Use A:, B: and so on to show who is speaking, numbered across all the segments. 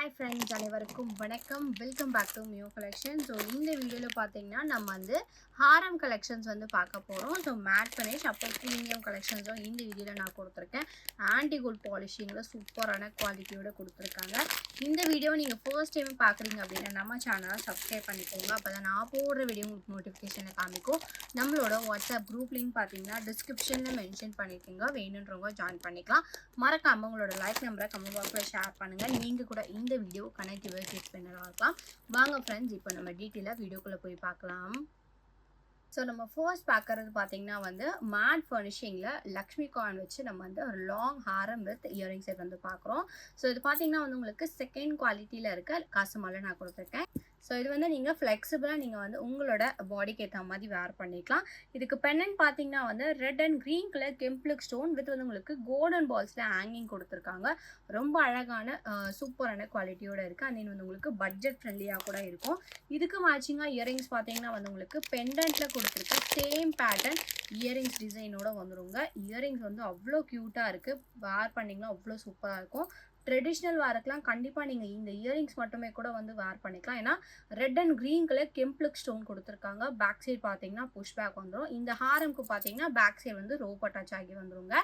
A: Hi friends, அனைவருக்கும் வணக்கம். Welcome back to Miu collection. So இந்த வீடியோவில் பார்த்தீங்கன்னா நம்ம வந்து ஹாரம் கலெக்ஷன்ஸ் வந்து பார்க்க போகிறோம். ஸோ மேட் ஃபினிஷ் அப்போ ப்ரீமியம் கலெக்ஷன்ஸும் இந்த வீடியோவில் நான் கொடுத்துருக்கேன். ஆன்டி கோல்ட் பாலிஷிங்கில் சூப்பரான குவாலிட்டியோடு கொடுத்துருக்காங்க. இந்த வீடியோ நீங்கள் ஃபர்ஸ்ட் டைம் பார்க்குறீங்க அப்படின்னா நம்ம சேனலை சப்ஸ்கிரைப் பண்ணிக்கோங்க. அப்போ தான் நான் போடுற வீடியோ உங்களுக்கு நோட்டிஃபிகேஷனில் காமிக்கும். நம்மளோட வாட்ஸ்அப் குரூப் லிங்க் பார்த்தீங்கன்னா டிஸ்கிரிப்ஷனில் மென்ஷன் பண்ணிக்கோங்க. வேணுன்றவங்க ஜாயின் பண்ணிக்கலாம். மறக்காமல் உங்களோட லைக் நம்பரை கமெண்ட் பாக்ஸில் ஷேர் பண்ணுங்கள். நீங்கள் கூட இந்த வீடியோ கனெக்ட் கிஃப்ட் பண்ணலாம் இருக்கலாம். வாங்க ஃப்ரெண்ட்ஸ், இப்போ நம்ம டீட்டெயிலாக வீடியோக்குள்ளே போய் பார்க்கலாம். ஸோ நம்ம ஃபர்ஸ்ட் பார்க்குறது பார்த்தீங்கன்னா வந்து மேட் ஃபர்னிஷிங்கில் லக்ஷ்மி காயின் வச்சு நம்ம வந்து ஒரு long Haram with earring set வந்து பார்க்குறோம். ஸோ இது பார்த்தீங்கன்னா வந்து உங்களுக்கு செகண்ட் குவாலிட்டியில் இருக்க காசு மாலை நான் கொடுத்துருக்கேன். ஸோ இது வந்து நீங்கள் ஃப்ளெக்சிபிளாக நீங்கள் வந்து உங்களோட பாடிக்கு ஏற்ற மாதிரி வேர் பண்ணிக்கலாம். இதுக்கு பென்னன் பார்த்தீங்கன்னா வந்து ரெட் அண்ட் க்ரீன் கலர் கெம்ப்ளிக் ஸ்டோன் வித் வந்து உங்களுக்கு கோல்டன் பால்ஸில் ஹேங்கிங் கொடுத்துருக்காங்க. ரொம்ப அழகான சூப்பரான குவாலிட்டியோடு இருக்குது. அண்ட் வந்து உங்களுக்கு பட்ஜெட் ஃப்ரெண்ட்லியாக கூட இருக்கும். இதுக்கு மேட்சிங்காக இயரிங்ஸ் பார்த்தீங்கன்னா வந்து உங்களுக்கு பெண்டன்ட்டில் கொடுத்துருக்க சேம் பேட்டர்ன் இயரிங்ஸ் டிசைனோட வந்துடுங்க. இயரிங்ஸ் வந்து அவ்வளோ க்யூட்டாக இருக்குது. வேர் பண்ணிங்கன்னா அவ்வளோ சூப்பராக இருக்கும். ட்ரெடிஷ்னல் வேருக்கெலாம் கண்டிப்பாக நீங்கள் இந்த இயரிங்ஸ் மட்டுமே கூட வந்து வேர் பண்ணிக்கலாம். ஏன்னா ரெட் அண்ட் க்ரீன் கலர் கெம்ப்ளிக் ஸ்டோன் கொடுத்துருக்காங்க. பேக் சைட் பார்த்தீங்கன்னா புஷ் பேக் வந்துடும். இந்த ஹாரம்க்கு பார்த்தீங்கன்னா பேக் சைடு வந்து ரோப் அட்டாச் ஆகி வந்துருங்க.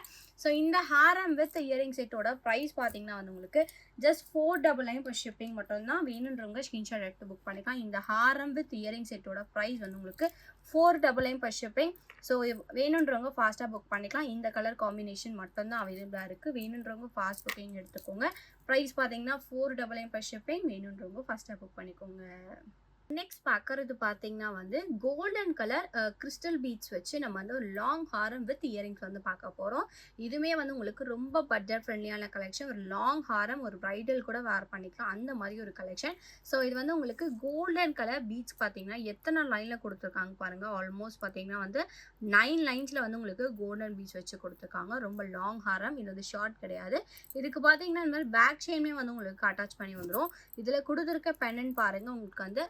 A: ஸோ இந்த ஹாரம் வித் இயரிங் செட்டோட ப்ரைஸ் பார்த்தீங்கன்னா வந்து உங்களுக்கு ஜஸ்ட் 499 per ஷிப்பிங் மட்டும்தான். வேணுன்றவங்க ஸ்க்ரீன்ஷாட் எடுத்து புக் பண்ணிக்கலாம். இந்த ஹாரம் வித் இயரிங் செட்டோட ப்ரைஸ் வந்து உங்களுக்கு 499 per ஷிப்பிங். ஸோ வேணுன்றவங்க ஃபாஸ்ட்டாக புக் பண்ணிக்கலாம். இந்த கலர் காம்பினேஷன் மட்டும்தான் அவைலபிளாக இருக்குது. வேணுன்றவங்க ஃபாஸ்ட் புக்கிங் எடுத்துக்கோங்க. ப்ரைஸ் பார்த்தீங்கன்னா 499 per ஷிப்பிங். வேணுன்றவங்க ஃபாஸ்ட்டாக புக் பண்ணிக்கோங்க. நெக்ஸ்ட் பார்க்கறது பார்த்தீங்கன்னா வந்து கோல்டன் கலர் கிறிஸ்டல் பீட்ஸ் வச்சு நம்ம வந்து ஒரு லாங் ஹாரம் வித் இயரிங்ஸ் வந்து பார்க்க போகிறோம். இதுவுமே வந்து உங்களுக்கு ரொம்ப பட்ஜெட் ஃப்ரெண்ட்லியான கலெக்ஷன். ஒரு லாங் ஹாரம் ஒரு பிரைடல் கூட வேர் பண்ணிக்கலாம், அந்த மாதிரி ஒரு கலெக்ஷன். ஸோ இது வந்து உங்களுக்கு கோல்டன் கலர் பீட்ஸ் பார்த்தீங்கன்னா எத்தனை லைனில் கொடுத்துருக்காங்க பாருங்கள். ஆல்மோஸ்ட் பார்த்தீங்கன்னா வந்து 9 லைன்ஸில் வந்து உங்களுக்கு கோல்டன் பீட்ஸ் வச்சு கொடுத்துருக்காங்க. ரொம்ப லாங் ஹாரம். இது வந்து ஷார்ட் கிடையாது. இதுக்கு பார்த்தீங்கன்னா இந்த மாதிரி பேக் செயினுமே வந்து உங்களுக்கு அட்டாச் பண்ணி வந்துடும். இதில் கொடுத்துருக்க பென்னன் பாருங்கள். உங்களுக்கு வந்து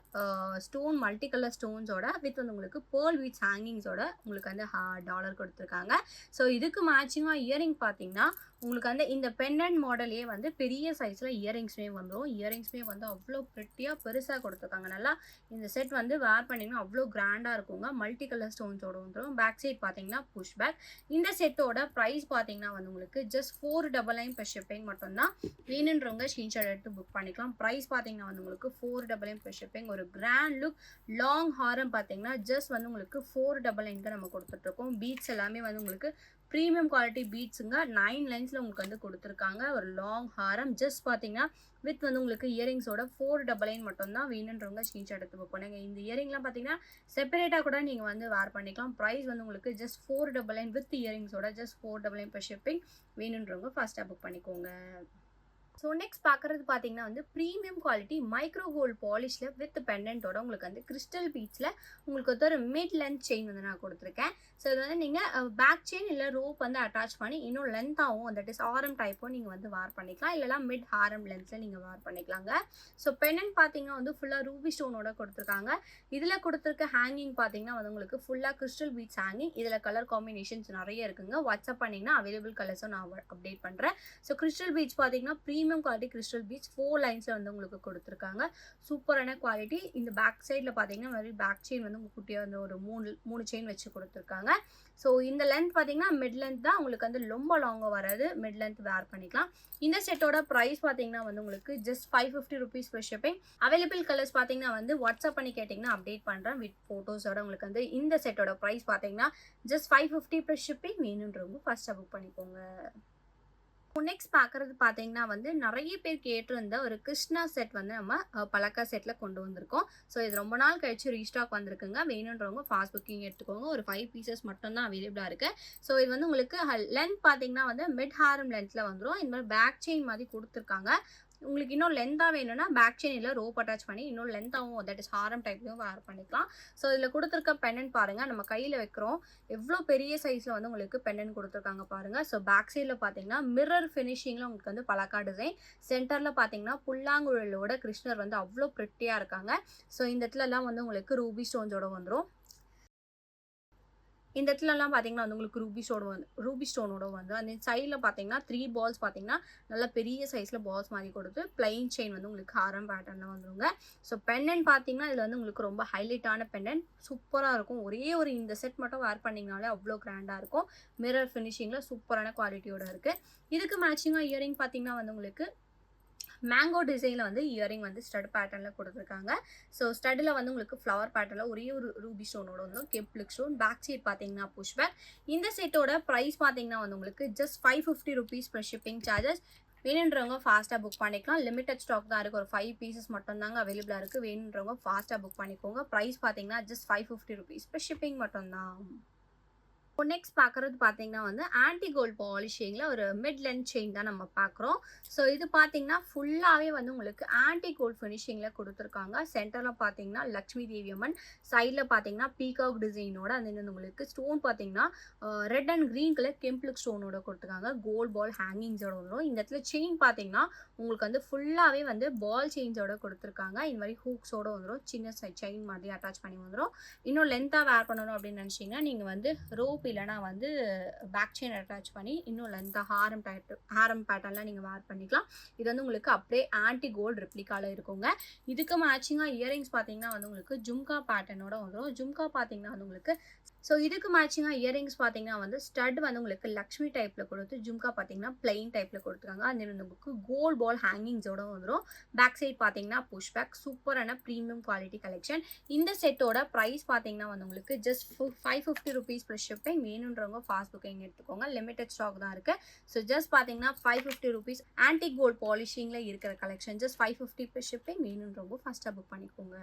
A: ஸ்டோன் மல்டி கலர் ஸ்டோன்ஸோட வித் வந்து உங்களுக்கு பேர்ல் பீட்ஸ் ஹேங்கிங்ஸோட உங்களுக்கு வந்து டாலர் கொடுத்துருக்காங்க. ஸோ இதுக்கு மேட்சிங்காக இயரிங் பார்த்தீங்கன்னா உங்களுக்கு வந்து இந்த பெண்டன்ட் மாடலே வந்து பெரிய சைஸில் இயரிங்ஸுமே வந்துடும். இயரிங்ஸுமே வந்து அவ்வளோ ப்ரிட்டியாக பெருசாக கொடுத்துருக்காங்க. நல்லா இந்த செட் வந்து வேர் பண்ணிங்கன்னா அவ்வளோ கிராண்டாக இருக்குங்க. மல்டி கலர் ஸ்டோன்ஸோட வந்துடும். பேக் சைட் பார்த்தீங்கன்னா புஷ் பேக். இந்த செட்டோட ப்ரைஸ் பார்த்தீங்கன்னா வந்து உங்களுக்கு ஜஸ்ட் 499 per ஷிப்பிங் மட்டும்தான். வேணுன்றவங்க ஸ்க்ரீன்ஷாட் எடுத்து புக் பண்ணிக்கலாம். ப்ரைஸ் பார்த்தீங்கன்னா வந்து உங்களுக்கு 499 per ஷிப்பிங். ஒரு கிராண்ட் லுக் லாங் ஹாரம் பார்த்தீங்கன்னா ஜஸ்ட் வந்து உங்களுக்கு 499 நம்ம கொடுத்துட்ருக்கோம். பீட்ஸ் எல்லாமே வந்து உங்களுக்கு ப்ரீமியம் குவாலிட்டி பீட்ஸுங்க. 9 லைன்ஸில் உங்களுக்கு வந்து கொடுத்துருக்காங்க. ஒரு லாங் ஹாரம் ஜஸ்ட் பார்த்தீங்கன்னா வித் வந்து உங்களுக்கு இயரிங்ஸோட 499 மட்டும்தான். வேணுன்றவங்க ஸ்க்ரீன்ஷாட் எடுத்து புக் பண்ணுங்க. இந்த இயரிங்லாம் பார்த்தீங்கன்னா செப்பரேட்டாக கூட நீங்கள் வந்து வேர் பண்ணிக்கலாம். ப்ரைஸ் வந்து உங்களுக்கு ஜஸ்ட் 499 வித் இயரிங்ஸோட ஜஸ்ட் 499 per ஷிப்பிங். வேணுன்றவங்க ஃபாஸ்ட்டாக புக் பண்ணிக்கோங்க. ஸோ நெக்ஸ்ட் பார்க்குறது பார்த்தீங்கன்னா வந்து ப்ரீமியம் குவாலிட்டி மைக்ரோ கோல்டு பாலிஷில் வித் பெண்டன்ட்டோட உங்களுக்கு வந்து கிறிஸ்டல் பீட்ஸில் உங்களுக்கு வந்து ஒரு மிட் லென்த் செயின் வந்து நான் கொடுத்துருக்கேன். ஸோ இது வந்து நீங்கள் பேக் செயின் இல்லை ரோப் வந்து அட்டாச் பண்ணி இன்னும் லென்த்தாகவும் அந்த இஸ் ஆரம் டைப்பும் நீங்கள் வந்து வேர் பண்ணிக்கலாம். இல்லைனா மிட் ஹாரம் லென்த்தில் நீங்கள் வேர் பண்ணிக்கலாங்க. ஸோ பெண்டன்ட் பார்த்தீங்கன்னா வந்து ஃபுல்லாக ரூபி ஸ்டோனோட கொடுத்துருக்காங்க. இதில் கொடுத்துருக்க ஹேங்கிங் பார்த்தீங்கன்னா வந்து உங்களுக்கு ஃபுல்லாக கிறிஸ்டல் பீட்ஸ் ஹேங்கிங். இதில் கலர் காம்பினேஷன்ஸ் நிறைய இருக்குங்க. வாட்ஸ்அப் பண்ணிங்கன்னா அவைலபிள் கலர்ஸும் நான் அப்டேட் பண்ணுறேன். ஸோ கிறிஸ்டல் பீட்ஸ் பார்த்தீங்கன்னா ப்ரீமியம் குவாலிட்டி கிறிஸ்டல் பீட்ஸ் 4 லைன்ஸ்ல வந்து உங்களுக்கு கொடுத்துருக்காங்க. சூப்பரான குவாலிட்டி. இந்த பேக் சைடில் பார்த்தீங்கன்னா மாதிரி பேக் செயின் வந்து உங்கள் குட்டியாக வந்து ஒரு மூணு செயின் வச்சு கொடுத்துருக்காங்க. ஸோ இந்த லென்த் பார்த்தீங்கன்னா மிட் லென்த் தான். உங்களுக்கு வந்து ரொம்ப லாங்காக வராது. மிட் லென்த் வேர் பண்ணிக்கலாம். இந்த செட்டோட ப்ரைஸ் பார்த்தீங்கன்னா வந்து உங்களுக்கு just 550 rupees per shipping. Available colours பார்த்தீங்கன்னா வந்து வாட்ஸ்அப் பண்ணி கேட்டிங்கன்னா அப்டேட் பண்ணுறேன் வித் ஃபோட்டோஸோட. உங்களுக்கு வந்து இந்த செட்டோட ப்ரைஸ் பார்த்தீங்கன்னா ஜஸ்ட் 550 per ஷிப்பிங். வேணுன்றவங்க ஃபர்ஸ்ட்டாக புக் பண்ணிக்கோங்க. நெக்ஸ்ட் பார்க்குறது பார்த்தீங்கன்னா வந்து நிறைய பேர் கேட்டிருந்த ஒரு கிருஷ்ணா செட் வந்து நம்ம பழக்கா செட்டில் கொண்டு வந்திருக்கோம். ஸோ இது ரொம்ப நாள் கழிச்சு ரீஸ்டாக் வந்திருக்குங்க. வேணுன்றவங்க ஃபாஸ்ட் புக்கிங் எடுத்துக்கோங்க. ஒரு 5 பீசஸ் மட்டும்தான் அவைலபிளாக இருக்குது. ஸோ இது வந்து உங்களுக்கு லென்த் பார்த்தீங்கன்னா வந்து மிட் ஹாரம் லென்த்தில் வந்துடும். இந்த மாதிரி பேக் செயின் மாதிரி கொடுத்துருக்காங்க. உங்களுக்கு இன்னும் லென்த்தாக வேணும்னா பேக் செயின் இல்லை ரோப் அட்டாச் பண்ணி இன்னும் லென்த்தாகவும் தட் இஸ் ஹாரம் டைப்லையும் வேர் பண்ணிக்கலாம். ஸோ இதில் கொடுத்துருக்க பெண்டன்ட் பாருங்கள். நம்ம கையில் வைக்கிறோம் எவ்வளோ பெரிய சைஸில் வந்து உங்களுக்கு பெண்டன்ட் கொடுத்துருக்காங்க பாருங்கள். ஸோ பேக் சைடில் பார்த்தீங்கன்னா மிரர் ஃபினிஷிங்கில் உங்களுக்கு வந்து பலக்கா டிசைன். சென்டரில் பார்த்தீங்கன்னா புல்லாங்குழலோட கிருஷ்ணர் வந்து அவ்வளோ ப்ரிட்டியாக இருக்காங்க. ஸோ இந்த இடத்துலலாம் வந்து உங்களுக்கு ரூபி ஸ்டோன்ஸோட வந்துடும். இந்த இடத்துலலாம் பார்த்தீங்கன்னா வந்து உங்களுக்கு ரூபி ஸ்டோனோட வந்து அந்த சைடில் பார்த்தீங்கன்னா 3 பால்ஸ் பார்த்தீங்கன்னா நல்லா பெரிய சைஸில் பால்ஸ் மாதிரி கொடுத்து பிளைன் செயின் வந்து உங்களுக்கு ஹாரம் பேட்டர்னில் வந்துருங்க. ஸோ பெண்டன்ட் பார்த்தீங்கன்னா இதில் வந்து உங்களுக்கு ரொம்ப ஹைலைட்டான பெண்டன்ட் சூப்பராக இருக்கும். ஒரே ஒரு இந்த செட் மட்டும் வேர் பண்ணிங்கனாலே அவ்வளோ கிராண்டாக இருக்கும். மிரர் ஃபினிஷிங்கில் சூப்பரான குவாலிட்டியோட இருக்குது. இதுக்கு மேட்சிங்காக இயரிங் பார்த்தீங்கன்னா வந்து உங்களுக்கு மேங்கோ டிசைனில் வந்து இயரிங் வந்து ஸ்டட் பேட்டர்னில் கொடுத்துருக்காங்க. ஸோ ஸ்டடில் வந்து உங்களுக்கு ஃப்ளவர் பேட்டர்னில் ஒரே ஒரு ரூபி ஸ்டோனோட வந்து கெம்ப்ளிக் ஸ்டோன். பேக் சைட் பார்த்தீங்கன்னா புஷ் பேக். இந்த செட்டோட ப்ரைஸ் பார்த்தீங்கன்னா வந்து உங்களுக்கு just 550 rupees plus shipping charges. வேணுன்றவங்க ஃபாஸ்ட்டாக புக் பண்ணிக்கலாம். லிமிட்டட் ஸ்டாக் தான் இருக்குது. ஒரு 5 pieces மட்டும் தாங்க அவைலபிளாக இருக்குது. வேணுன்றவங்க ஃபாஸ்ட்டாக புக் பண்ணிக்கோங்க. ப்ரைஸ் பார்த்தீங்கன்னா ஜஸ்ட் 550 rupees ப்ளஸ் ஷிப்பிங் மட்டும்தான். இப்போ நெக்ஸ்ட் பார்க்குறது பார்த்தீங்கன்னா வந்து ஆன்டி கோல்ட் பாலிஷிங்கில் ஒரு மிட் லென்த் செயின் தான் நம்ம பார்க்குறோம். ஸோ இது பார்த்தீங்கன்னா ஃபுல்லாகவே வந்து உங்களுக்கு ஆன்டி கோல்ட் ஃபினிஷிங்கில் கொடுத்துருக்காங்க. சென்டரில் பார்த்தீங்கன்னா லக்ஷ்மி தேவி அம்மன், சைடில் பார்த்தீங்கன்னா பீகாக் டிசைனோட அந்த உங்களுக்கு ஸ்டோன் பார்த்தீங்கன்னா ரெட் அண்ட் க்ரீன் கலர் கெம்ப்ளிக் ஸ்டோனோட கொடுத்துருக்காங்க. கோல்ட் பால் ஹேங்கிங்ஸோட வந்துடும். இந்த இடத்துல செயின் பார்த்தீங்கன்னா உங்களுக்கு வந்து ஃபுல்லாகவே வந்து பால் செயின்ஸோட கொடுத்துருக்காங்க. இந்த மாதிரி ஹூக்ஸோட வந்துடும். சின்ன செயின் மாதிரி அட்டாச் பண்ணி வந்துடும். இன்னும் லென்த்தாக வேர் பண்ணணும் அப்படின்னு நினச்சிங்கன்னா நீங்கள் வந்து ரோப் இல்லைனா வந்து பேக் செயின் அட்டாச் பண்ணி இன்னும் லென்த்தாக ஹாரம் பேட்டர்ன்லாம் நீங்கள் வேர் பண்ணிக்கலாம். இது வந்து உங்களுக்கு அப்படியே ஆன்டி கோல்டு ரெப்ளிகாவில் இருக்குங்க. இதுக்கு மேட்சிங்காக இயரிங்ஸ் பார்த்தீங்கன்னா வந்து உங்களுக்கு ஜும்கா பேட்டர்னோட வந்துடும். ஜும்கா பார்த்தீங்கன்னா வந்து உங்களுக்கு இதுக்கு மேட்சிங்காக இயரிங்ஸ் பார்த்தீங்கன்னா வந்து ஸ்டட் வந்து உங்களுக்கு லக்ஷ்மி டைப்பில் கொடுத்து ஜும்கா பார்த்தீங்கன்னா பிளைன் டைப்பில் கொடுத்துருக்காங்க. அந்த உங்களுக்கு கோல்ட் பால் ஹேங்கிங்ஸோட வந்துடும். பேக் சைட் பார்த்தீங்கன்னா புஷ் பேக். சூப்பரான ப்ரீமியம் குவாலிட்டி கலெக்ஷன். இந்த செட்டோட ப்ரைஸ் பார்த்தீங்கன்னா வந்து உங்களுக்கு ஜஸ்ட் 550 rupees ப்ளஸ் ஷிப்பிங். வேணுன்றவங்க ஃபாஸ்ட் புக்கிங் எடுத்துக்கோங்க. லிமிடெட் ஸ்டாக் தான் இருக்குது. ஸோ ஜஸ்ட் பார்த்தீங்கன்னா 550 rupees ஆன்டிக் கோல்ட் பாலிஷிங்கில் இருக்கிற கலெக்ஷன் ஜஸ்ட் 550 ப்ளஸ் ஷிப்பிங். வேணுன்றவங்க ஃபாஸ்ட்டாக புக் பண்ணிக்கோங்க.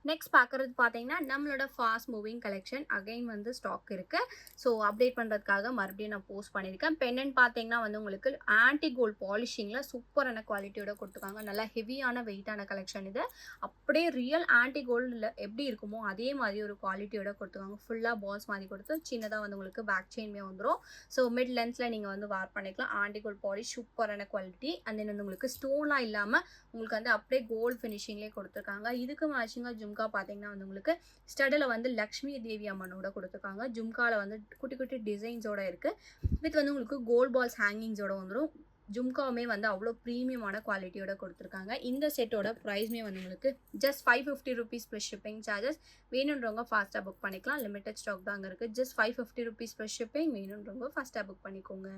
A: நெக்ஸ்ட் பார்க்குறது பார்த்தீங்கன்னா நம்மளோட ஃபாஸ்ட் மூவிங் கலெக்ஷன் அகைன் வந்து ஸ்டாக் இருக்குது. ஸோ அப்டேட் பண்ணுறதுக்காக மறுபடியும் நான் போஸ்ட் பண்ணியிருக்கேன். பெண்டன்ட் பார்த்தீங்கன்னா வந்து உங்களுக்கு ஆன்டி கோல்ட் பாலிஷிங்கில் சூப்பரான குவாலிட்டியோட கொடுத்துருக்காங்க. நல்லா ஹெவியான வெயிட்டான கலெக்ஷன் இது. அப்படியே ரியல் ஆன்டி கோல்டில் எப்படி இருக்குமோ அதே மாதிரி ஒரு குவாலிட்டியோட கொடுத்துருக்காங்க. ஃபுல்லாக பால்ஸ் மாதிரி கொடுத்து சின்னதாக வந்து உங்களுக்கு பேக் செயின்மே வந்துடும். ஸோ மிட் லென்த்தில் நீங்கள் வந்து வேர் பண்ணிக்கலாம். ஆன்டி கோல்ட் பாலிஷ் சூப்பரான குவாலிட்டி. அண்ட் தென் வந்து உங்களுக்கு ஸ்டோன்லாம் இல்லாமல் உங்களுக்கு வந்து அப்படியே கோல்டு ஃபினிஷிங்லேயே கொடுத்துருக்காங்க. இதுக்கு மேட்சிங்காக ஜும்கா பார்த்தீங்கன்னா வந்து உங்களுக்கு ஸ்டடில் வந்து லக்ஷ்மி தேவி அம்மனோட கொடுத்துருக்காங்க. ஜும்காவில் வந்து குட்டி குட்டி டிசைன்ஸோட இருக்குது. வித் வந்து உங்களுக்கு கோல்ட் பால்ஸ் ஹேங்கிங்ஸோட வந்துடும். ஜும்காவுமே வந்து அவ்வளோ ப்ரீமியமான குவாலிட்டியோட கொடுத்துருக்காங்க. இந்த செட்டோட ப்ரைஸ்மே வந்து உங்களுக்கு just 550 rupees plus shipping charges. வேணுன்றவங்க ஃபாஸ்ட்டாக புக் பண்ணிக்கலாம். லிமிடெட் ஸ்டாக் தாங்க இருக்குது. Just 550 rupees plus shipping. வேணுன்றவங்க ஃபாஸ்ட்டாக புக் பண்ணிக்கோங்க.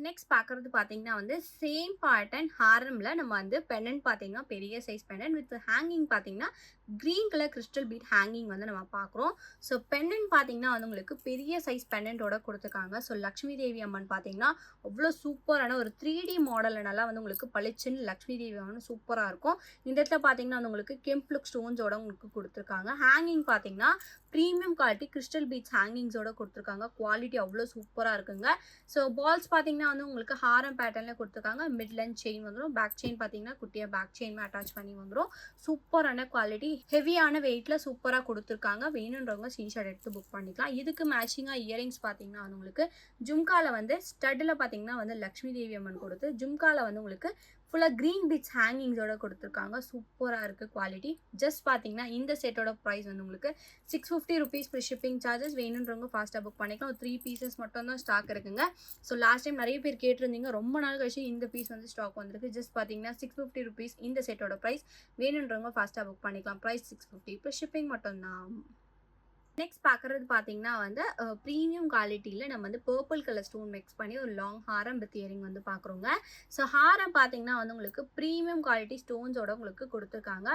A: நெக்ஸ்ட் பார்க்குறது பார்த்தீங்கன்னா வந்து சேம் பேட்டர்ன் ஹாரமில் நம்ம வந்து பெண்டன்ட் பார்த்தீங்கன்னா பெரிய சைஸ் பெண்டன்ட் வித் ஹேங்கிங் பார்த்தீங்கன்னா green colour crystal bead hanging வந்து நம்ம பார்க்குறோம். ஸோ பெண்டன்ட் பார்த்தீங்கன்னா வந்து உங்களுக்கு பெரிய சைஸ் பெண்டன்ட்டோட கொடுத்துருக்காங்க. ஸோ லக்ஷ்மி தேவி அம்மன் பார்த்தீங்கன்னா அவ்வளோ சூப்பரான ஒரு 3D மாடலில் நல்லா வந்து உங்களுக்கு பளிச்சுன்னு லக்ஷ்மி தேவி அம்மன் சூப்பராக இருக்கும். இந்த இடத்துல பார்த்தீங்கன்னா வந்து உங்களுக்கு கெம்ப்ளிக் ஸ்டோன்ஸோட உங்களுக்கு கொடுத்துருக்காங்க. ஹேங்கிங் பார்த்தீங்கன்னா ப்ரீமியம் குவாலிட்டி கிறிஸ்டல் பீட்ஸ் ஹேங்கிங்ஸோட கொடுத்துருக்காங்க. குவாலிட்டி அவ்வளோ சூப்பராக இருக்குங்க. ஸோ பால்ஸ் பார்த்தீங்கன்னா வந்து உங்களுக்கு ஹாரம் பேட்டர்னில் கொடுத்துருக்காங்க. மிட் லென்த் செயின் வந்துடும். பேக் செயின் பார்த்தீங்கன்னா குட்டியாக பேக் செயின்மே அட்டாச் பண்ணி வந்துடும். சூப்பரான குவாலிட்டி ஹெவியான வெயிட்டில் சூப்பராக கொடுத்துருக்காங்க. வேணுன்றவங்க ஸ்க்ரீன்ஷாட் எடுத்து புக் பண்ணிக்கலாம். இதுக்கு மேட்சிங்காக இயரிங்ஸ் பார்த்தீங்கன்னா வந்து உங்களுக்கு ஜும்காவில் வந்து ஸ்டட்டில் பார்த்தீங்கன்னா வந்து லக்ஷ்மி தேவி அம்மன் கொடுத்து ஜும்காவில் வந்து உங்களுக்கு ஃபுல்லாக க்ரீன் பீட்ஸ் ஹேங்கிங்ஸோட கொடுத்துருக்காங்க. சூப்பராக இருக்குது குவாலிட்டி. ஜஸ்ட் பார்த்தீங்கன்னா இந்த செட்டோட ப்ரைஸ் வந்து உங்களுக்கு 650 rupees ப்ளஸ் ஷிப்பிங் சார்ஜஸ். வேணுன்றவங்க ஃபாஸ்ட்டாக புக் பண்ணிக்கலாம். ஒரு 3 pieces மட்டும் தான் ஸ்டாக் இருக்குங்க. ஸோ லாஸ்ட் டைம் நிறைய பேர் கேட்டிருந்தீங்க. ரொம்ப நாள் கழிச்சு இந்த பீஸ் வந்து ஸ்டாக் வந்திருக்கு. ஜஸ்ட் பார்த்தீங்கன்னா 650 rupees இந்த செட்டோட ப்ரைஸ். வேணுன்றவங்க ஃபாஸ்ட்டாக புக் பண்ணிக்கலாம். ப்ரைஸ் 650 ப்ளஸ் ஷிப்பிங் மட்டும்தான். நெக்ஸ்ட் பார்க்குறது பார்த்தீங்கன்னா வந்து ப்ரீமியம் குவாலிட்டியில் நம்ம வந்து பர்பிள் கலர் ஸ்டோன் மிக்ஸ் பண்ணி ஒரு லாங் ஹாரம் வித் இயரிங் வந்து பார்க்குறோங்க. ஸோ ஹாரம் பார்த்தீங்கன்னா வந்து உங்களுக்கு ப்ரீமியம் குவாலிட்டி ஸ்டோன்ஸோட உங்களுக்கு கொடுத்துருக்காங்க.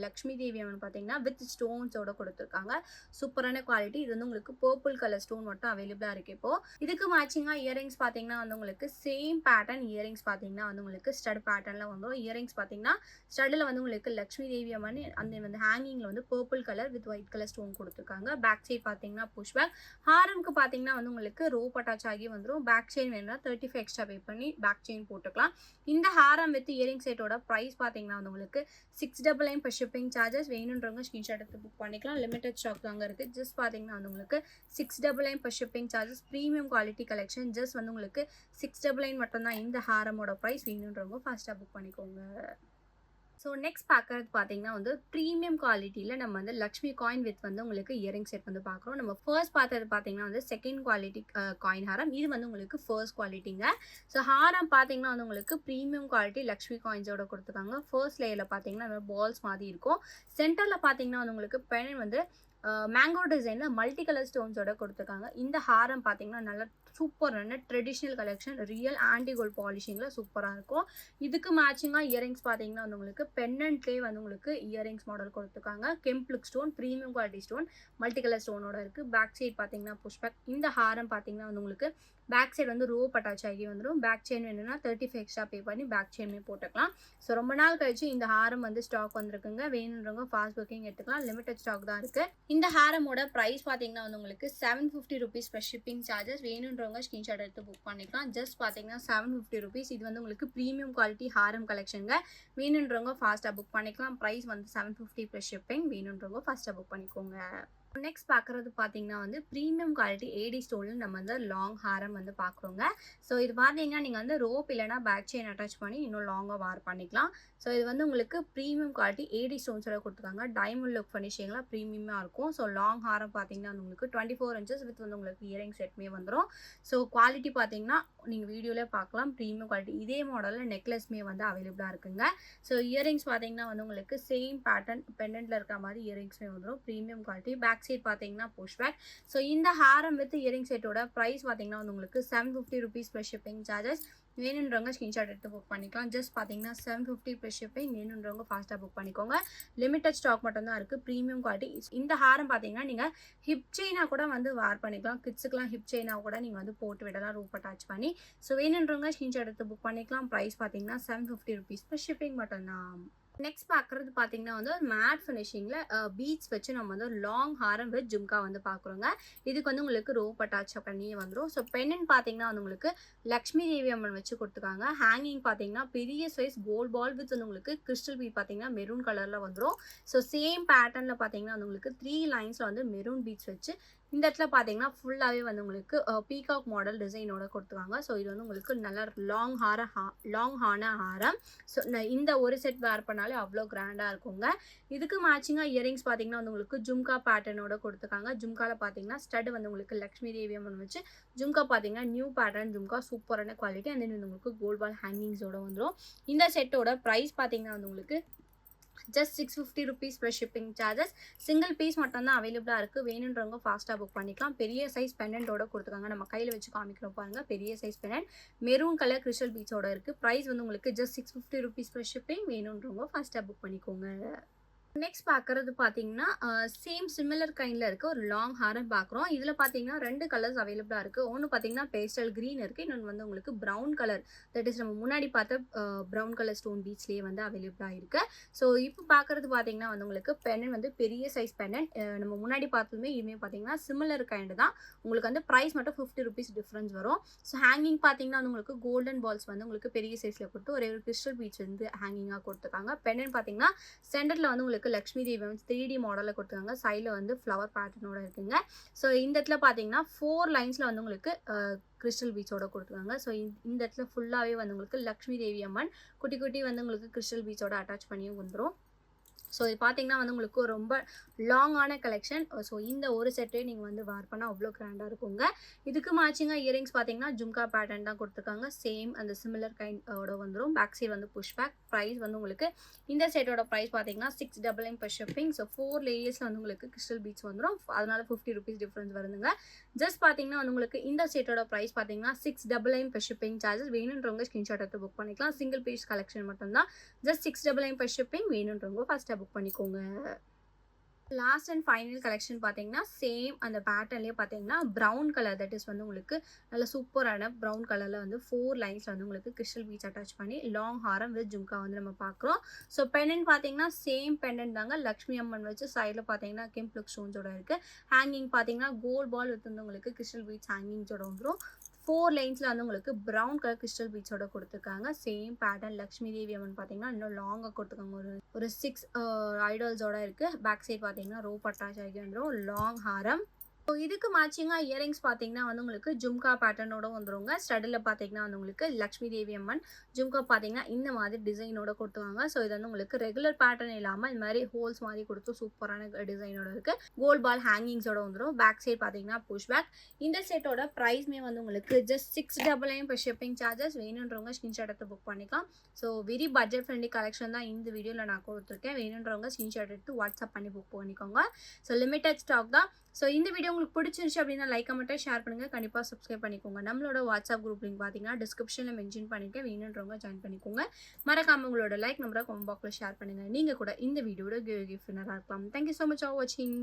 A: லக்ஷ்மி தேவி அம்மன் பார்த்தீங்கன்னா வித் ஸ்டோன்ஸோட கொடுத்துருக்காங்க. சூப்பரான குவாலிட்டி. இது வந்து உங்களுக்கு பர்பிள் கலர் ஸ்டோன் மட்டும் அவைலபிளாக இருக்குது. இப்போது இதுக்கு மேட்சிங்காக இயரிங்ஸ் பார்த்தீங்கன்னா வந்து உங்களுக்கு சேம் பேட்டர்ன் இயரிங்ஸ் பார்த்தீங்கன்னா வந்து உங்களுக்கு ஸ்டட் பேட்டர்னில் வந்துடும். இயரிங்ஸ் பார்த்தீங்கன்னா ஸ்டடில் வந்து உங்களுக்கு லக்ஷ்மி தேவி அம்மன் அந்த வந்து ஹேங்கிங்கில் வந்து purple colour with white colour stone கொடுத்துருக்காங்க. பேக் சைட் பார்த்தீங்கன்னா புஷ் பேக். ஹாரம்க்கு பார்த்தீங்கன்னா வந்து உங்களுக்கு ரோப் அட்டாச் ஆகி வந்துடும். பேக் செயின் வேணும்னா 35 எக்ஸ்ட்ரா பே பண்ணி பேக் செயின் போட்டுக்கலாம். இந்த ஹாரம் வித் இயரிங் செட்டோட ப்ரைஸ் பார்த்தீங்கன்னா வந்து உங்களுக்கு 699 per ஷிப்பிங் சார்ஜஸ். வேணுன்றவங்க ஸ்க்ரீன்ஷாட் எடுத்து புக் பண்ணிக்கலாம். லிமிடெட் ஸ்டாக் தாங்க இருக்குது. ஜஸ்ட் பார்த்தீங்கன்னா வந்து உங்களுக்கு 699 per shipping charges. Premium quality collection. Just வந்து உங்களுக்கு 699 மட்டும்தான் இந்த ஹாரமோட ப்ரைஸ். வேணுன்றவங்க ஃபாஸ்ட்டாக புக் பண்ணிக்கோங்க. ஸோ நெக்ஸ்ட் பார்க்கறது பார்த்தீங்கன்னா வந்து ப்ரீமியம் குவாலிட்டியில் நம்ம வந்து லக்ஷ்மி காயின் வித் வந்து உங்களுக்கு இயரிங் செட் வந்து பார்க்குறோம். நம்ம ஃபர்ஸ்ட் பார்த்தது பார்த்தீங்கன்னா வந்து செகண்ட் குவாலிட்டி காயின் ஹாரம். இது வந்து உங்களுக்கு ஃபர்ஸ்ட் குவாலிட்டிங்க. ஸோ ஹாரம் பார்த்தீங்கன்னா வந்து உங்களுக்கு ப்ரீமியம் குவாலிட்டி லக்ஷ்மி காயின்ஸோட கொடுத்துருக்காங்க. ஃபர்ஸ்ட் லேயரில் பார்த்தீங்கன்னா பால்ஸ் மாதிரி இருக்கும். சென்டரில் பார்த்தீங்கன்னா வந்து உங்களுக்கு பென் வந்து மேங்கோ டிசைனில் மல்டி கலர் ஸ்டோன்ஸோட கொடுத்துருக்காங்க. இந்த ஹாரம் பார்த்தீங்கன்னா நல்லா சூப்பரான traditional collection, real antique gold பாலிஷிங்கில் சூப்பராக இருக்கும். இதுக்கு மேட்சிங்காக இயரிங்ஸ் பார்த்தீங்கன்னா வந்து உங்களுக்கு பென்னன்ட்லேயே வந்து உங்களுக்கு இயரிங்ஸ் மாடல் கொடுத்துருக்காங்க. கெம்ப்ளுக் stone, premium quality stone, multi colour ஸ்டோனோட இருக்குது. பேக் சைட் பார்த்தீங்கன்னா புஷ்பேக். இந்த ஹாரம் பார்த்தீங்கன்னா வந்து உங்களுக்கு பேக் சைடு வந்து ரோப் அட்டாச் ஆகி வந்துடும். பேக் செயின் வேணும்னா 35 எக்ஸ்ட்ரா பே பண்ணி பேக் செயினுமே போட்டுக்கலாம். ஸோ ரொம்ப நாள் கழிச்சு இந்த ஹாரம் வந்து ஸ்டாக் வந்திருக்குங்க. வேணுன்றவங்க ஃபாஸ்ட் புக்கிங் எடுத்துக்கலாம். லிமிடெட் ஸ்டாக் தான் இருக்குது. இந்த ஹாரமோட ப்ரைஸ் பார்த்தீங்கன்னா வந்து உங்களுக்கு 750 rupees ப்ளஸ் ஷிப்பிங் சார்ஜஸ். வேணுன்றவங்க ஸ்கிரீன்ஷாட் எடுத்து புக் பண்ணிக்கலாம். ஜஸ்ட் பார்த்தீங்கன்னா 750 rupees. இது வந்து உங்களுக்கு ப்ரீமியம் குவாலிட்டி ஹாரம் கலெக்ஷனுங்க. வேணுன்றவங்க ஃபாஸ்ட்டாக புக் பண்ணிக்கலாம். ப்ரைஸ் வந்து 750 ப்ளஸ் ஷிப்பிங். வேணுன்றவங்க ஃபாஸ்ட்டாக புக் பண்ணிக்கோங்க. நெக்ஸ்ட் பார்க்குறது பார்த்தீங்கன்னா வந்து ப்ரீமியம் குவாலிட்டி ஏடி ஸ்டோனில் நம்ம வந்து லாங் ஹாரம் வந்து பார்க்குறோங்க. ஸோ இது பார்த்தீங்கன்னா நீங்கள் வந்து ரோப் இல்லைனா பேக் செயின் அட்டாச் பண்ணி இன்னும் லாங்காக வார் பண்ணிக்கலாம். ஸோ இது வந்து உங்களுக்கு ப்ரீமியம் குவாலிட்டி ஏடி ஸ்டோன்ஸோட கொடுத்துருக்காங்க. டைமண்ட் லுக் ஃபினிஷிங்லாம் ப்ரீமியமாக இருக்கும். ஸோ லாங் ஹாரம் பார்த்தீங்கன்னா உங்களுக்கு 24 inches வித் வந்து உங்களுக்கு இயரிங் செட்மே வந்துடும். ஸோ குவாலிட்டி பார்த்தீங்கன்னா நீங்கள் வீடியோவில் பார்க்கலாம். Premium quality. இதே மாடலில் நெக்லஸ்மே வந்து அவைலபிளாக இருக்குங்க. ஸோ இயரிங்ஸ் பார்த்தீங்கன்னா வந்து உங்களுக்கு சேம் பேட்டர்ன் பெண்டன்ட்டில் இருக்க மாதிரி இயரிங்ஸ்மே வந்துடும். Premium quality. பேக் சைட் பார்த்தீங்கன்னா புஷ்பேக். ஸோ இந்த ஹாரம் வித் இயரிங் செட்டோட ப்ரைஸ் பார்த்தீங்கன்னா வந்து உங்களுக்கு 750 rupees ப்ளஸ் ஷிப்பிங் சார்ஜஸ். வேணுன்றவங்க ஸ்கிரீன்ஷாட் எடுத்து புக் பண்ணிக்கலாம். ஜஸ்ட் பார்த்தீங்கன்னா 750 ப்ளஸ் ஷிப்பிங். வேணுன்றவங்க ஃபாஸ்ட்டாக புக் பண்ணிக்கோங்க. லிமிடெட் ஸ்டாக் மட்டும் தான் இருக்குது. Premium quality. இந்த ஹாரம் பார்த்தீங்கன்னா நீங்கள் ஹிப் செயினாக கூட வந்து வார் பண்ணிக்கலாம். கிட்ஸுக்குலாம் ஹிப் செயினாக கூட நீங்கள் வந்து போட்டு விடலாம் ரோப் அட்டாச் பண்ணி. ஸோ வேணுன்றவங்க ஸ்கிரீன்ஷாட் எடுத்து புக் பண்ணிக்கலாம். ப்ரைஸ் பார்த்தீங்கன்னா 750 rupees ப்ளஸ் ஷிப்பிங் மட்டும்தான். நெக்ஸ்ட் பார்க்குறது பார்த்தீங்கன்னா வந்து ஒரு மேட் ஃபினிஷிங்கில் பீட்ஸ் வச்சு நம்ம வந்து ஒரு லாங் ஹாரம் வித் ஜும்கா வந்து பார்க்குறோங்க. இதுக்கு வந்து உங்களுக்கு ரோப் அட்டாச் பண்ணியே வந்துடும். ஸோ பென்னன் பார்த்தீங்கன்னா வந்து உங்களுக்கு லக்ஷ்மி தேவி அம்மன் வச்சு கொடுத்துருக்காங்க. ஹேங்கிங் பார்த்தீங்கன்னா பெரிய சைஸ் கோல்ட் பால் வித் வந்து உங்களுக்கு கிறிஸ்டல் பீட் பார்த்தீங்கன்னா மெரூன் கலரில் வந்துடும். ஸோ சேம் பேட்டர்னில் பார்த்தீங்கன்னா வந்து உங்களுக்கு 3 லைன்ஸில் வந்து மெரூன் பீட்ஸ் வச்சு இந்த இடத்துல பார்த்தீங்கன்னா ஃபுல்லாகவே வந்து உங்களுக்கு பீகாக் மாடல் டிசைனோட கொடுத்துருக்காங்க. ஸோ இது வந்து உங்களுக்கு நல்ல லாங் ஹாரம். ஸோ இந்த ஒரு செட் வேர் பண்ணாலே அவ்வளோ கிராண்டாக இருக்குங்க. இதுக்கு மேட்சிங்காக இயரிங்ஸ் பார்த்தீங்கன்னா வந்து உங்களுக்கு ஜும்கா பேட்டர்னோட கொடுத்துருக்காங்க. ஜும்காவில் பார்த்தீங்கன்னா ஸ்டட் வந்து உங்களுக்கு லக்ஷ்மி தேவி அம்மன் வச்சு ஜும்கா பார்த்தீங்கன்னா நியூ பேட்டர்ன் ஜும்கா சூப்பரான குவாலிட்டி. அண்ட் தென் வந்து உங்களுக்கு கோல்ட் பால் ஹேங்கிங்ஸோட வந்துடும். இந்த செட்டோட ப்ரைஸ் பார்த்தீங்கன்னா வந்து உங்களுக்கு just 650 rupees plus shipping charges. Single piece மட்டும் தான் அவைலபிளாக இருக்குது. வேணுன்றவங்க ஃபாஸ்ட்டாக புக் பண்ணிக்கலாம். பெரிய சைஸ் பெண்டன்ட்டோட கொடுத்துருக்காங்க. நம்ம கையில் வச்சு காமிக்கிறோம் பாருங்க. பெரிய size pendant maroon colour crystal பீட்ஸோட இருக்குது. ப்ரைஸ் வந்து உங்களுக்கு ஜஸ்ட் 650 rupees ப்ளஸ் ஷிப்பிங். வேணுன்றவங்க ஃபாஸ்ட்டாக புக் பண்ணிக்கோங்க. நெக்ஸ்ட் பார்க்குறது பார்த்தீங்கன்னா சேம் சிமிலர் கைண்டில் இருக்க ஒரு லாங் ஹாரம் பார்க்குறோம். இதில் பார்த்தீங்கன்னா 2 கலர்ஸ் அவைலபிளாக இருக்குது. ஒன்று பார்த்தீங்கன்னா பேஸ்டல் க்ரீன் இருக்குது. இன்னொன்று வந்து உங்களுக்கு ப்ரௌன் கலர், தட் இஸ் நம்ம முன்னாடி பார்த்த ப்ரௌன் கலர் ஸ்டோன் பீட்ஸ்லேயே வந்து அவைலபிளாக இருக்குது. ஸோ இப்போ பார்க்குறது பார்த்தீங்கன்னா வந்து உங்களுக்கு பென்னன் வந்து பெரிய சைஸ் பென்னன். நம்ம முன்னாடி பார்த்ததுமே இதுவுமே பார்த்தீங்கன்னா சிமிலர் கைண்டு தான். உங்களுக்கு வந்து ப்ரைஸ் மட்டும் 50 rupees டிஃப்ரென்ஸ் வரும். ஸோ ஹேங்கிங் பார்த்தீங்கன்னா வந்து உங்களுக்கு கோல்டன் பால்ஸ் வந்து உங்களுக்கு பெரிய சைஸில் கொடுத்து ஒரே ஒரு கிறிஸ்டல் பீட்ஸ் வந்து ஹேங்கிங்காக கொடுத்துருக்காங்க. பென்னன் பார்த்தீங்கன்னா சென்டரில் வந்து உங்களுக்கு லக்ஷ்மி தேவி வந்து 3D மாடலில் கொடுத்துருக்காங்க. சைடில் வந்து ஃப்ளவர் பேட்டர்னோட இருக்குங்க. ஸோ இந்த இடத்துல பார்த்தீங்கன்னா 4 லைன்ஸில் வந்து உங்களுக்கு கிறிஸ்டல் பீட்ஸோட கொடுத்துருக்காங்க. ஸோ இந்த இடத்துல ஃபுல்லாகவே வந்து உங்களுக்கு லக்ஷ்மி தேவி அம்மன் குட்டி குட்டி வந்து உங்களுக்கு கிறிஸ்டல் பீட்ஸோட அட்டாச் பண்ணியும் வந்துடும். ஸோ இது பார்த்தீங்கன்னா வந்து உங்களுக்கு ரொம்ப லாங்கான கலெக்ஷன். ஸோ இந்த ஒரு செட்டே நீங்கள் வந்து வேர் பண்ணால் அவ்வளோ கிராண்டாக இருக்குங்க. இதுக்கு மேட்சிங்காக இயரிங்ஸ் பார்த்தீங்கன்னா ஜும்கா பேட்டர்ன் தான் கொடுத்துருக்காங்க. சேம் அந்த சிமிலர் கைண்டோட வந்துடும். பேக் சைடு வந்து புஷ் பேக். ப்ரைஸ் வந்து உங்களுக்கு இந்த செட்டோட ப்ரைஸ் பார்த்தீங்கன்னா 699 per shipping. ஸோ 4 லேயர்ஸில் வந்து உங்களுக்கு கிறிஸ்டல் பீட்ஸ் வந்துடும். அதனால 50 rupees டிஃப்ரென்ஸ் வருதுங்க. ஜஸ்ட் பார்த்தீங்கன்னா வந்து உங்களுக்கு இந்த செட்டோட ப்ரைஸ் பார்த்தீங்கன்னா 699 per shipping சார்ஜஸ். வேணுன்றவங்க ஸ்கிரீன்ஷாட் எடுத்து புக் பண்ணிக்கலாம். சிங்கிள் பீஸ் கலெக்ஷன் மட்டும்தான். Just 699 per shipping. வேணுன்றவங்க ஃபஸ்ட்டாக புக் பண்ணிக்கோங்க. லாஸ்ட் அண்ட் ஃபைனல் கலெக்ஷன் பார்த்தீங்கன்னா சேம் அந்த பேட்டர்ன்லேயே பார்த்தீங்கன்னா ப்ரௌன் கலர், தட் இஸ் வந்து உங்களுக்கு நல்ல சூப்பரான ப்ரௌன் கலரில் வந்து 4 லைன்ஸில் வந்து உங்களுக்கு கிறிஸ்டல் பீட்ஸ் அட்டாச் பண்ணி லாங் ஹாரம் வித் ஜும்கா வந்து நம்ம பார்க்குறோம். ஸோ பெண்டன்ட் பார்த்தீங்கன்னா சேம் பெண்டன்ட் தாங்க. லக்ஷ்மி அம்மன் வச்சு சைடில் பார்த்தீங்கன்னா கெம்ப்ளுக் ஸ்டோன்ஸோட இருக்குது. ஹேங்கிங் பார்த்தீங்கன்னா கோல்ட் பால் வித் வந்து உங்களுக்கு கிறிஸ்டல் பீட்ஸ் ஹேங்கிங்ஸோட வந்துடும். 4 லைன்ஸில் வந்து உங்களுக்கு ப்ரௌன் கலர் கிறிஸ்டல் பீட்ஸோட கொடுத்துருக்காங்க. சேம் பேட்டர்ன் லக்ஷ்மி தேவி அம்மன் பார்த்தீங்கன்னா இன்னும் லாங்காக கொடுத்துருக்காங்க. ஒரு 6 ஐடல்ஸோட இருக்குது. பேக் சைட் பார்த்தீங்கன்னா ரோப் அட்டாச் ஆகி வந்துடும். லாங் ஹாரம். ஸோ இதுக்கு மேட்சிங்காக இயரிங்ஸ் பார்த்தீங்கன்னா வந்து உங்களுக்கு ஜும்கா பேட்டர்னோட வந்துருங்க. ஸ்டடில் பார்த்தீங்கன்னா வந்து உங்களுக்கு லக்ஷ்மி தேவி அம்மன் ஜும்கா பார்த்தீங்கன்னா இந்த மாதிரி டிசைனோட கொடுத்துவாங்க. ஸோ இது வந்து உங்களுக்கு ரெகுலர் பேட்டர்ன் இல்லாமல் இந்த மாதிரி ஹோல்ஸ் மாதிரி கொடுத்து சூப்பரான டிசைனோட இருக்குது. கோல்ட் பால் ஹேங்கிங்ஸோட வந்துடும். பேக் சைட் பார்த்தீங்கன்னா புஷ் பேக். இந்த செட்டோட ப்ரைஸ்மே வந்து உங்களுக்கு ஜஸ்ட் 699 இப்போ ஷிப்பிங் சார்ஜஸ். வேணுன்றவங்க ஸ்க்ரீன்ஷாட் எடுத்து புக் பண்ணிக்கலாம். So very budget friendly collection தான் இந்த வீடியோவில் நான் கொடுத்துருக்கேன். வேணுன்றவங்க ஸ்க்ரீன்ஷாட் எடுத்து வாட்ஸ்அப் பண்ணி புக் பண்ணிக்கோங்க. ஸோ லிமிட்டட் ஸ்டாக் தான். ஸோ இந்த வீடியோ உங்களுக்கு பிடிச்சிருச்சு அப்படின்னா லைக் மட்டும் ஷேர் பண்ணுங்கள். கண்டிப்பாக சப்ஸ்கிரைப் பண்ணிக்கோங்க. நம்மளோட வாட்ஸ்அப் குரூப் லிங்க் பார்த்தீங்கன்னா டிஸ்கிரிப்ஷனில் மென்ஷன் பண்ணிக்க. வேணுன்றவங்க ஜாயின் பண்ணிக்கோங்க. மறக்காம உங்களோட லைக் நம்பரை கமெண்ட் பாக்ஸில் ஷேர் பண்ணுங்கள். நீங்கள் கூட இந்த வீடியோட கிஃப்ட் வின்னராக இருக்கலாம். தேங்க்யூ ஸோ மச் ஃபார் வாட்சிங்.